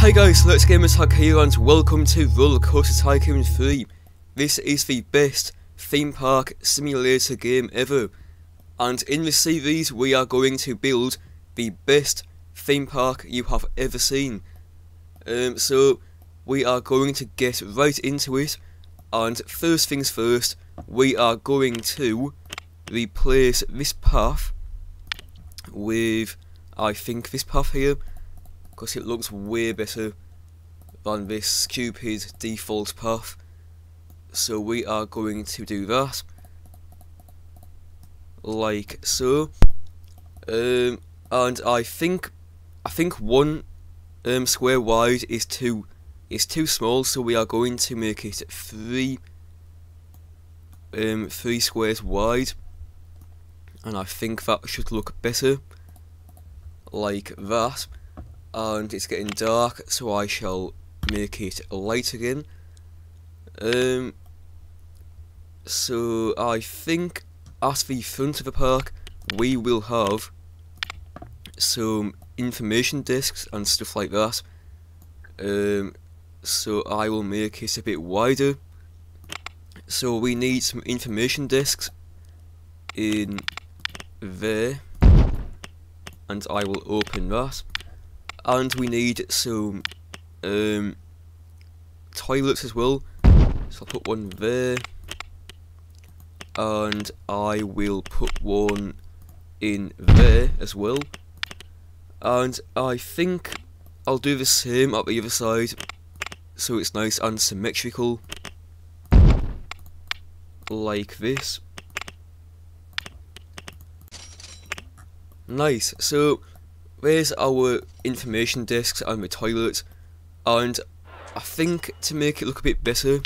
Hi guys, Let's Game Attack here and welcome to Rollercoaster Tycoon 3. This is the best theme park simulator game ever, and in this series we are going to build the best theme park you have ever seen. So we are going to get right into it, and first things first, we are going to replace this path with, I think, this path here, because it looks way better than this stupid default path. So we are going to do that, like so. And I think one square wide is too small, so we are going to make it three squares wide, and I think that should look better, like that. And it's getting dark, so I shall make it light again. So I think at the front of the park we will have some information desks and stuff like that. So I will make it a bit wider. So we need some information desks in there, and I will open that. And we need some toilets as well, so I'll put one there, and I will put one in there as well. And I think I'll do the same at the other side, so it's nice and symmetrical, like this. Nice. So there's our information desks and the toilet, and I think to make it look a bit better,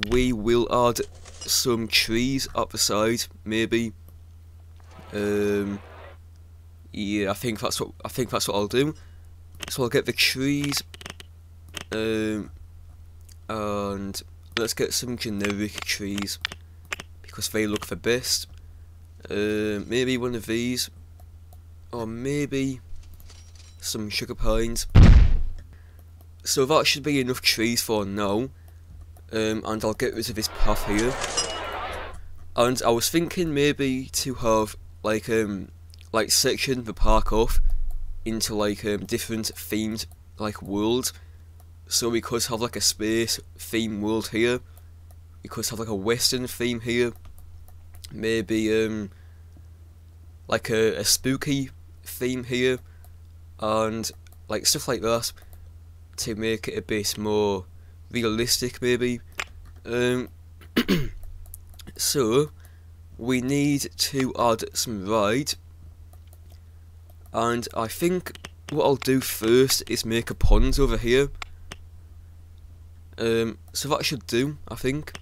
we will add some trees up the side, maybe. Yeah, I think that's what I'll do. So I'll get the trees, and let's get some generic trees because they look the best. Maybe one of these, or maybe some sugar pines. So that should be enough trees for now, and I'll get rid of this path here. And I was thinking maybe to have like section the park off into like different themed like worlds. So we could have like a space theme world here, we could have like a western theme here, maybe like a spooky theme here, and like stuff like that to make it a bit more realistic maybe. So we need to add some ride, and I think what I'll do first is make a pond over here. So that should do, I think,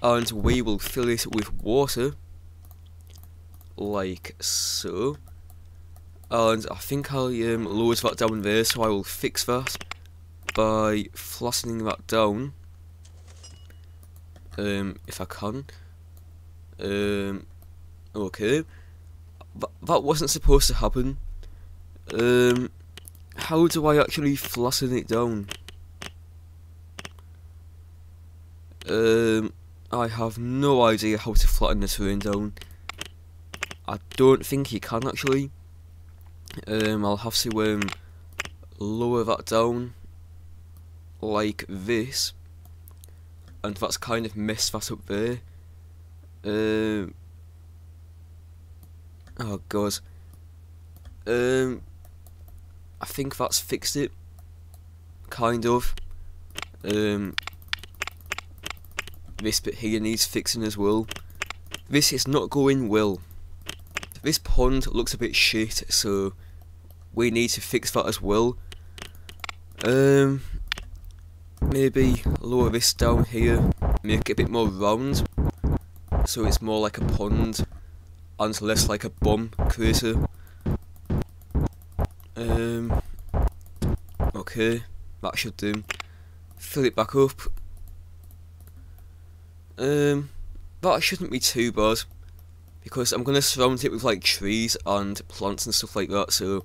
and we will fill it with water like so. And I think I'll lower that down there, so I will fix that by flattening that down, if I can. Okay, that wasn't supposed to happen. How do I actually flatten it down? I have no idea how to flatten the terrain down. I don't think you can actually. I'll have to lower that down like this, and that's kind of messed that up there. Oh god. I think that's fixed it, kind of. This bit here needs fixing as well. This is not going well. This pond looks a bit shit, so we need to fix that as well. Maybe lower this down here, make it a bit more round, so it's more like a pond and less like a bomb crater. Okay, that should do. Fill it back up. That shouldn't be too bad, because I'm going to surround it with like trees and plants and stuff like that, so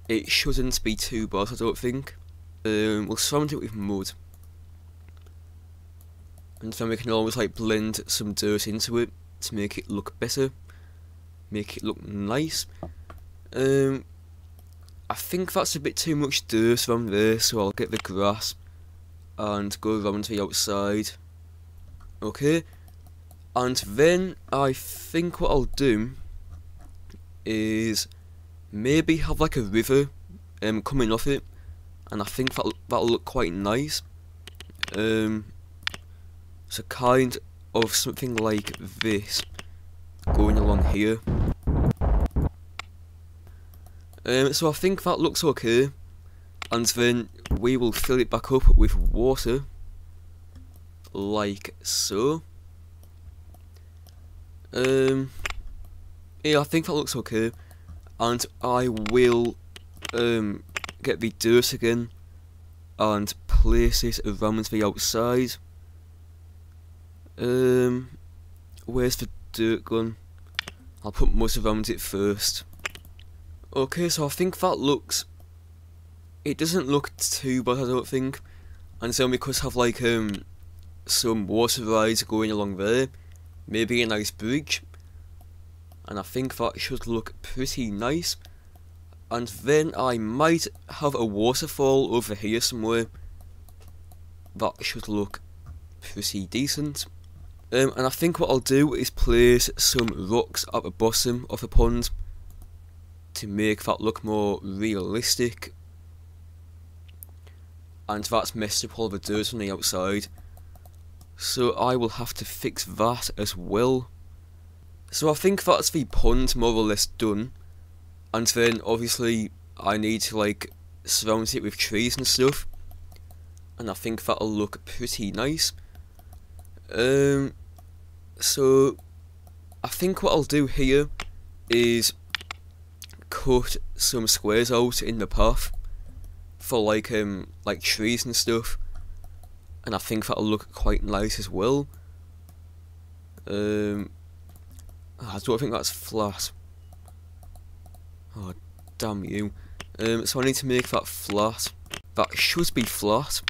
it shouldn't be too bad, I don't think. we'll surround it with mud. And then we can always like blend some dirt into it to make it look better, make it look nice. I think that's a bit too much dirt around there, so I'll get the grass and go around the outside. Okay, and then I think what I'll do is maybe have like a river coming off it, and I think that'll look quite nice. So kind of something like this going along here. So I think that looks okay, and then we will fill it back up with water, like so. Yeah, I think that looks okay, and I will get the dirt again and place it around the outside. Where's the dirt gone? I'll put mud around it first. Okay, so I think that looks... It doesn't look too bad, I don't think. And so we could have like some water rides going along there. Maybe a nice bridge. And I think that should look pretty nice. And then I might have a waterfall over here somewhere. That should look pretty decent. And I think what I'll do is place some rocks at the bottom of the pond to make that look more realistic. And that's messed up all the dirt on the outside, so I will have to fix that as well. So I think that's the pond more or less done, and then obviously I need to like surround it with trees and stuff, and I think that'll look pretty nice. So I think what I'll do here is cut some squares out in the path for like trees and stuff, and I think that'll look quite nice as well. I don't think that's flat. Oh damn you. So I need to make that flat. That should be flat,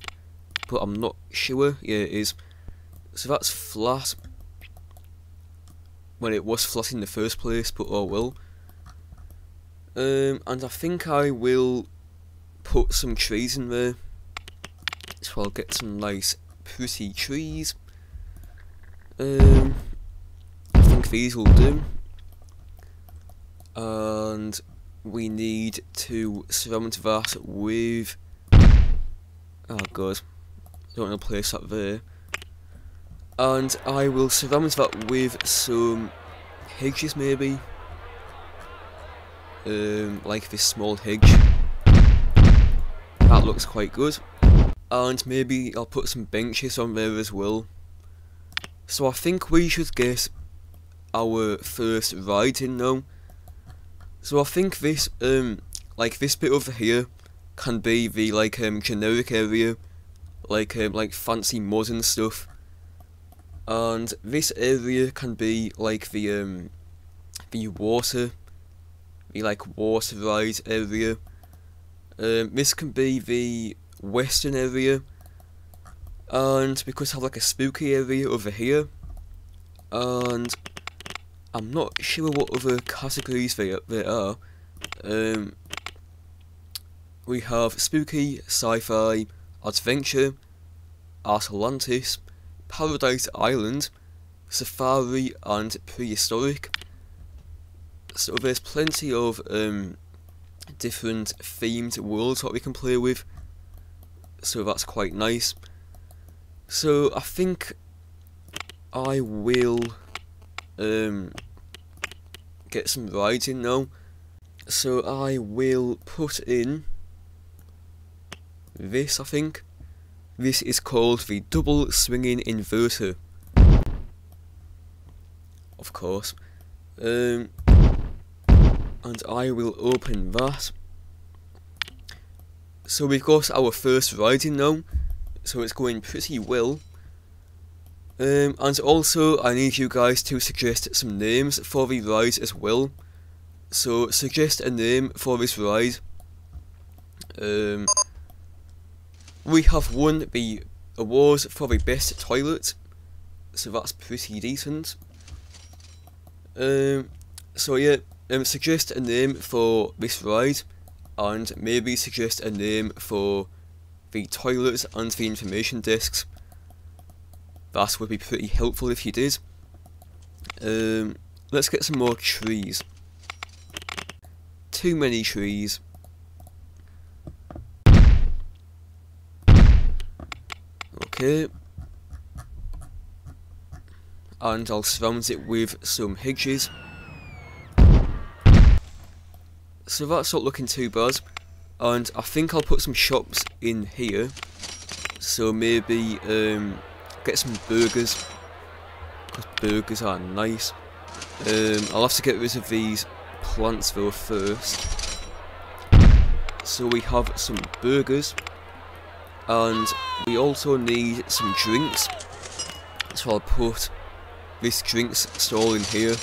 but I'm not sure. Yeah, it is. So that's flat. Well, it was flat in the first place, but oh well. And I think I will put some trees in there, so I'll get some nice pretty trees. I think these will do, and we need to surround that with, oh god, I don't want to place that there, and I will surround that with some hedges maybe. Like this small hedge. That looks quite good. And maybe I'll put some benches on there as well. So I think we should get our first ride in now. So I think this like this bit over here can be the like generic area, like fancy modern stuff. And this area can be like the water ride area. This can be the western area, and we could have like a spooky area over here, and I'm not sure what other categories there are. We have spooky, sci-fi, adventure, Atlantis, Paradise Island, safari, and prehistoric. So there's plenty of different themed worlds what we can play with, so that's quite nice. So I think I will get some rides in now. So I will put in this, I think. This is called the double swinging inverter, of course. And I will open that. So we've got our first ride in now, so it's going pretty well. And also I need you guys to suggest some names for the ride as well. So suggest a name for this ride. we have won the awards for the best toilet, so that's pretty decent. So yeah, suggest a name for this ride, and maybe suggest a name for the toilets and the information desks. That would be pretty helpful if you did. Let's get some more trees. Too many trees. Okay. And I'll surround it with some hedges. So that's not looking too bad. And I think I'll put some shops in here. So maybe get some burgers, because burgers are nice. I'll have to get rid of these plants though first. So we have some burgers, and we also need some drinks. So I'll put this drinks stall in here,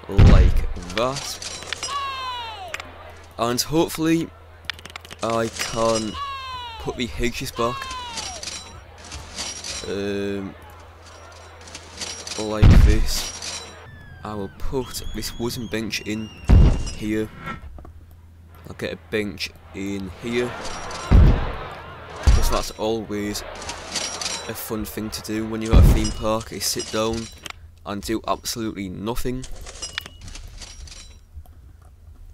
like that. And hopefully I can put the hedges back, like this. I will put this wooden bench in here. I'll get a bench in here, because that's always a fun thing to do when you're at a theme park, is sit down and do absolutely nothing.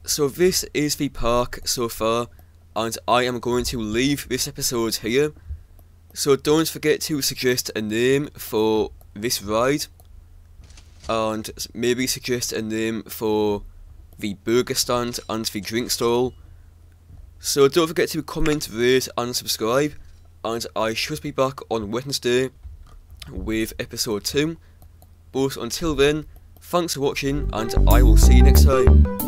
So this is the park so far, and I am going to leave this episode here. So don't forget to suggest a name for this ride, and maybe suggest a name for the burger stand and the drink stall. So don't forget to comment, rate and subscribe, and I should be back on Wednesday with episode 2. But until then, thanks for watching, and I will see you next time.